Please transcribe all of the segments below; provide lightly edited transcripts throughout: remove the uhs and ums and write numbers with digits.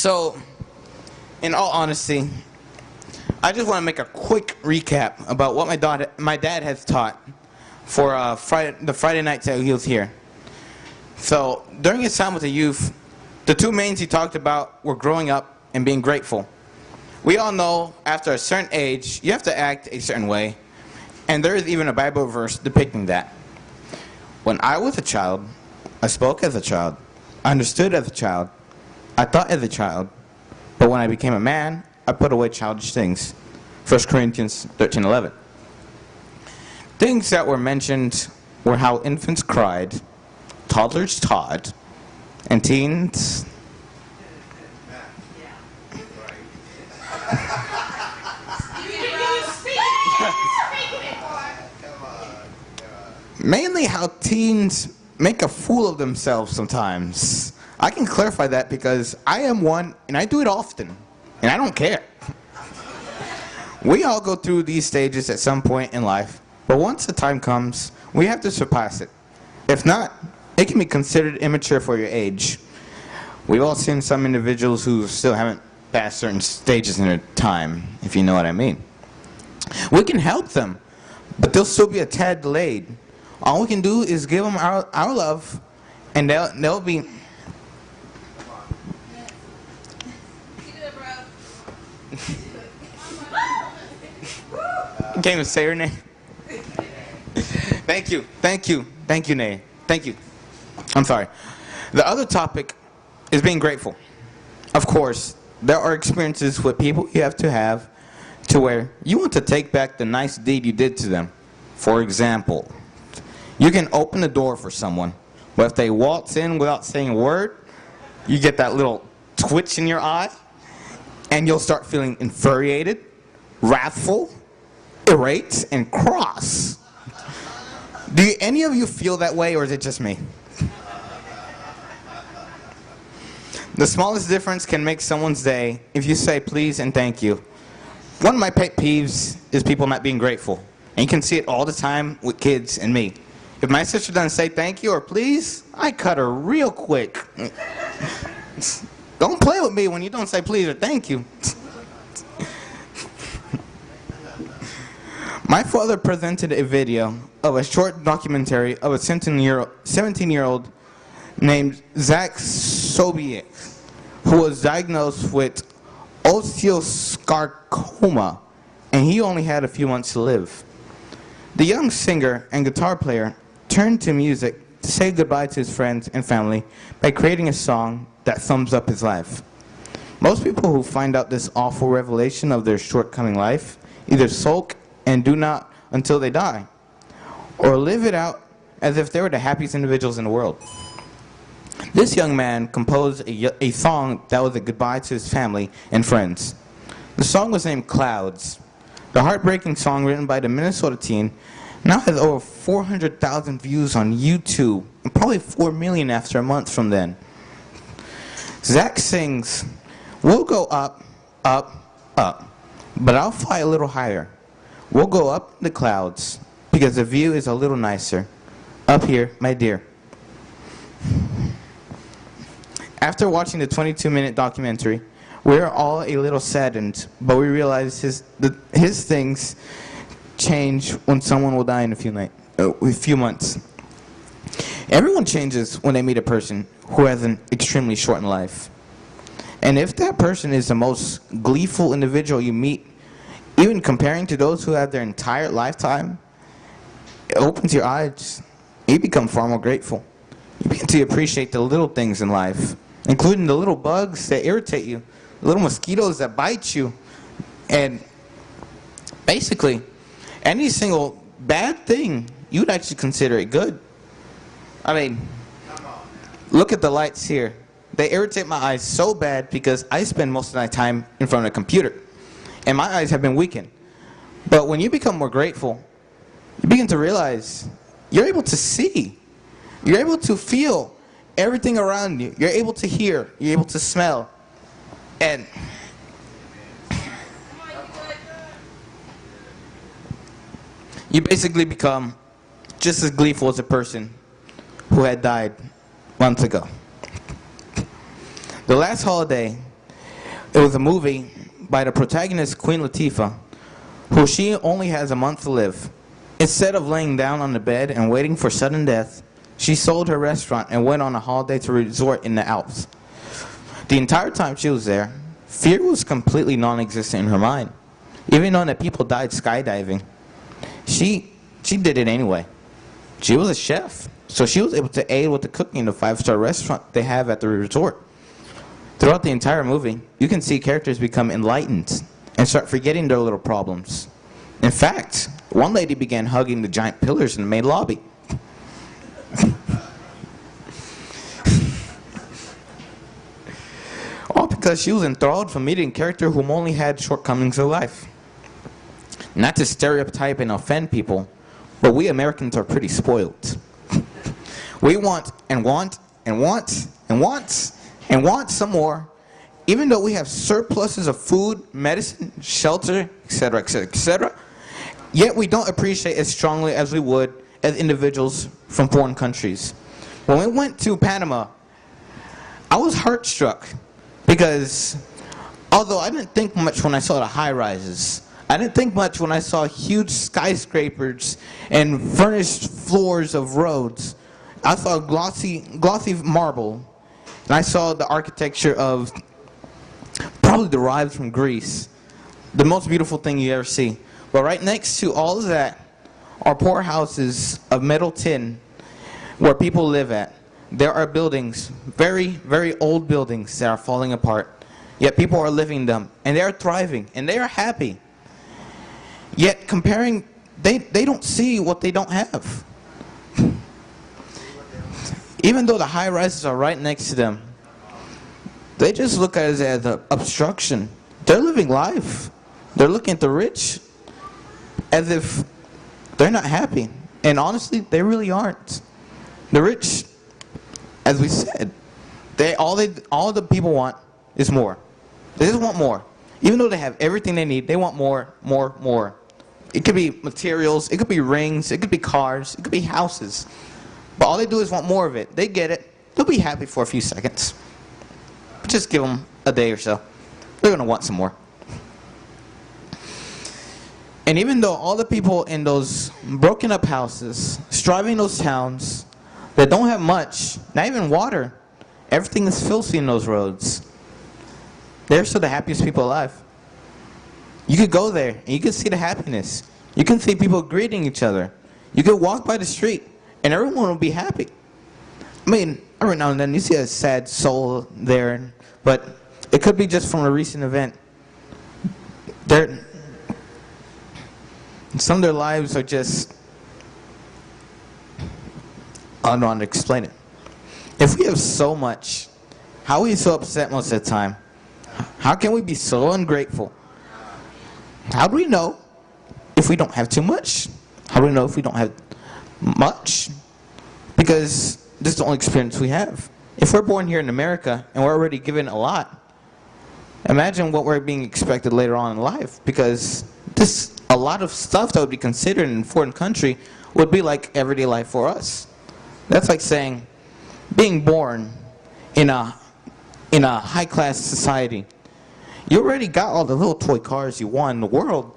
So, in all honesty, I just want to make a quick recap about what my dad has taught for the Friday nights that he was here. So, during his time with the youth, the two mains he talked about were growing up and being grateful. We all know after a certain age, you have to act a certain way, and there is even a Bible verse depicting that. When I was a child, I spoke as a child, I understood as a child, I thought as a child, but when I became a man, I put away childish things. 1 Corinthians 13:11. Things that were mentioned were how infants cried, toddlers taught, and teens... Mainly how teens make a fool of themselves sometimes. I can clarify that because I am one and I do it often, and I don't care. We all go through these stages at some point in life, but once the time comes, we have to surpass it. If not, it can be considered immature for your age. We've all seen some individuals who still haven't passed certain stages in their time, if you know what I mean. We can help them, but they'll still be a tad delayed. All we can do is give them our love, and they'll be... Can't even say her name. Thank you, Nay. Thank you. I'm sorry. The other topic is being grateful. Of course, there are experiences with people you have to where you want to take back the nice deed you did to them. For example, you can open the door for someone, but if they waltz in without saying a word, you get that little twitch in your eye, and you'll start feeling infuriated, wrathful, irate, and cross. Do any of you feel that way, or is it just me? The smallest difference can make someone's day if you say please and thank you. One of my pet peeves is people not being grateful. And you can see it all the time with kids and me. If my sister doesn't say thank you or please, I cut her real quick. Don't play with me when you don't say please or thank you. My father presented a video of a short documentary of a 17-year-old named Zach Sobiek, who was diagnosed with osteosarcoma, and he only had a few months to live. The young singer and guitar player turned to music to say goodbye to his friends and family by creating a song that sums up his life. Most people who find out this awful revelation of their shortcoming life either sulk and do not until they die, or live it out as if they were the happiest individuals in the world. This young man composed a song that was a goodbye to his family and friends. The song was named Clouds. The heartbreaking song, written by the Minnesota teen, now has over 400,000 views on YouTube, and probably 4 million after a month from then. Zach sings, "We'll go up, up, up, but I'll fly a little higher. We'll go up the clouds, because the view is a little nicer. Up here, my dear." After watching the 22-minute documentary, we're all a little saddened, but we realize his things change when someone will die in a few months. Everyone changes when they meet a person who has an extremely shortened life. And if that person is the most gleeful individual you meet, even comparing to those who have their entire lifetime, it opens your eyes. You become far more grateful. You begin to appreciate the little things in life, including the little bugs that irritate you, the little mosquitoes that bite you, and basically any single bad thing, you'd actually consider it good. I mean, look at the lights here. They irritate my eyes so bad because I spend most of my time in front of a computer, and my eyes have been weakened. But when you become more grateful, you begin to realize you're able to see. You're able to feel everything around you. You're able to hear. You're able to smell. And you basically become just as gleeful as a person who had died months ago. The last holiday It was a movie by the protagonist, Queen Latifah, who she only has a month to live. Instead of laying down on the bed and waiting for sudden death, she sold her restaurant and went on a holiday to a resort in the Alps. The entire time she was there, fear was completely non-existent in her mind. Even knowing that people died skydiving, she did it anyway. She was a chef, so she was able to aid with the cooking in the 5-star restaurant they have at the resort. Throughout the entire movie, you can see characters become enlightened and start forgetting their little problems. In fact, one lady began hugging the giant pillars in the main lobby. All because she was enthralled from meeting a character whom only had shortcomings in life. Not to stereotype and offend people, but we Americans are pretty spoiled. We want and want and want and want and want some more, even though we have surpluses of food, medicine, shelter, etc., etc., etc., yet we don't appreciate as strongly as we would as individuals from foreign countries. When we went to Panama, I was heart-struck because although I didn't think much when I saw the high-rises, I didn't think much when I saw huge skyscrapers and furnished floors of roads. I saw glossy marble, and I saw the architecture of probably derived from Greece, the most beautiful thing you ever see. But right next to all of that are poor houses of metal tin where people live at. There are buildings, very, very old buildings that are falling apart. Yet people are living in them, and they are thriving, and they are happy. Yet comparing, they don't see what they don't have. Even though the high-rises are right next to them, they just look at it as an obstruction. They're living life. They're looking at the rich as if they're not happy. And honestly, they really aren't. The rich, as we said, all the people want is more. They just want more. Even though they have everything they need, they want more, more, more. It could be materials, it could be rings, it could be cars, it could be houses. But all they do is want more of it. They get it. They'll be happy for a few seconds. But just give them a day or so. They're going to want some more. And even though all the people in those broken up houses, striving in those towns, that don't have much, not even water, everything is filthy in those roads, they're still the happiest people alive. You could go there and you could see the happiness. You can see people greeting each other. You could walk by the street and everyone will be happy. I mean, every now and then you see a sad soul there, but it could be just from a recent event. Some of their lives are just, I don't know how to explain it. If we have so much, how are we so upset most of the time? How can we be so ungrateful? How do we know if we don't have too much? How do we know if we don't have much? Because this is the only experience we have. If we're born here in America and we're already given a lot, imagine what we're being expected later on in life. Because a lot of stuff that would be considered in a foreign country would be like everyday life for us. That's like saying, being born in a high-class society, you already got all the little toy cars you want in the world.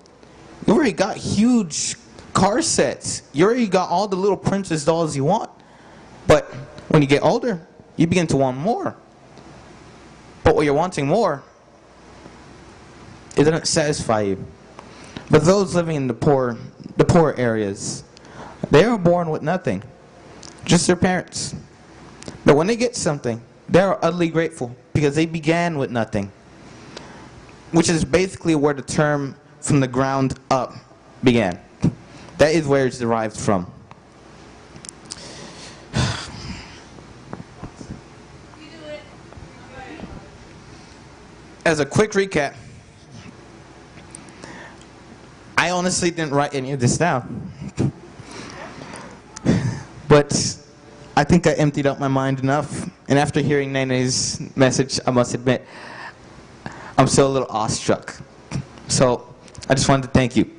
You already got huge car sets. You already got all the little princess dolls you want. But when you get older, you begin to want more. But when you're wanting more, it doesn't satisfy you. But those living in the poor areas, they are born with nothing, just their parents. But when they get something, they are utterly grateful because they began with nothing, which is basically where the term from the ground up began. That is where it's derived from. As a quick recap, I honestly didn't write any of this down. But I think I emptied out my mind enough. And after hearing Nene's message, I must admit, I'm still a little awestruck. So I just wanted to thank you.